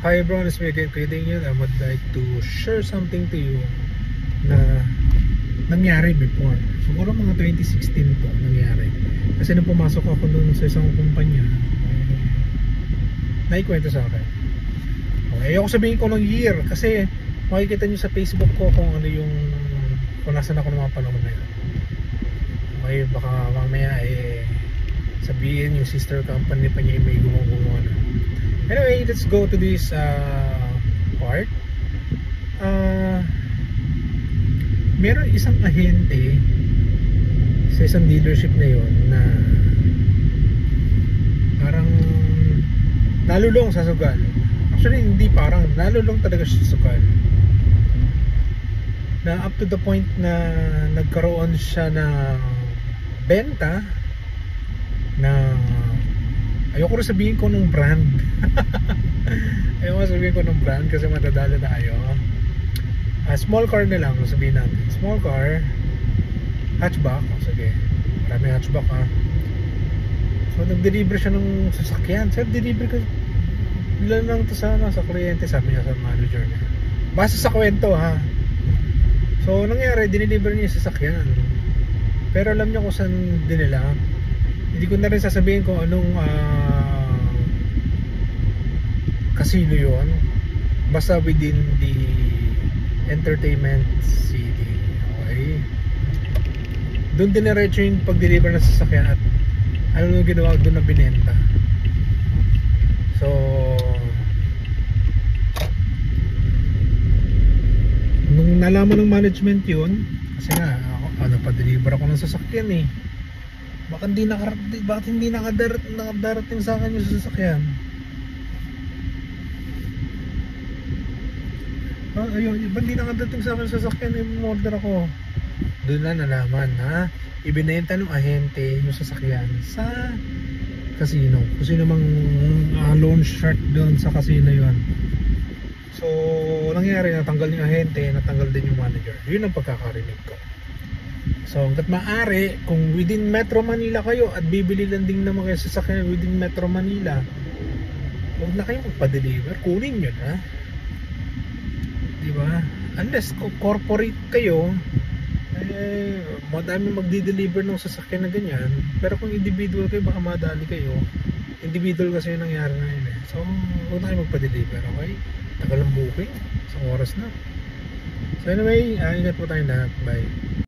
Hi everyone, it's me again, Kuya Daniel. I would like to share something to you na nangyari before. Siguro mga 2016 to nangyari. Kasi nung pumasok ako doon sa isang kumpanya, naikwento sa akin. Okay, ayoko sabihin ko ng year kasi makikita nyo sa Facebook ko kung ano yung kung nasan ako ng mga panahon na yun. Okay, baka mamaya sabihin yung sister company pa niya may gumawa na. Anyway, let's go to this part. Meron isang ahente sa isang dealership na yon na parang nalulong sa sugal. Actually, hindi parang nalulong talaga siya sa sugal. Na up to the point na nagkaroon siya ng benta na ayoko rin sabihin ko nung brand. Ayoko sabihin ko nung brand kasi matadala tayo. Small car na lang sabihin natin. Small car, hatchback. Sige, maraming hatchback ha. So nag-deliver siya ng sasakyan. Sir, deliver ka ilan lang to sa kliyente, sabi niya sa manager niya. Basta sa kwento ha. So nangyari, dineliver niya yung sasakyan. Pero alam niya kung saan dinila. Hindi ko na rin sasabihin kung anong casino yun. Basta within the entertainment city. Okay, doon diniretso yung pag-deliver ng sasakyan. At ano nung ginawa doon na binenta. So nung nalaman ng management yun, kasi nga nagpa-deliver ako ng sasakyan eh, bakit hindi nakadarating sa akin yung sasakyan? Ayun, ba't hindi nakadarating sa akin yung sasakyan? I-order ako. Doon na nalaman na ibinenta ng ahente yung sasakyan sa casino. Kung sino mang loan shark doon sa casino yun. So nangyari, natanggal yung ahente, natanggal din yung manager. Yun ang pagkakarinig ko. So hanggat maaari, kung within Metro Manila kayo at bibili lang din naman kayo sasakyan within Metro Manila, huwag na kayo magpa-deliver, kunin nyo na, diba? Unless corporate kayo, madami magdi-deliver ng sasakyan na ganyan. Pero kung individual kayo, baka madali kayo. Individual kasi yung nangyari na yun eh. So huwag na kayo magpa-deliver, okay? Tagal ang booking, isang oras na. So anyway, ingat po tayong lahat, bye.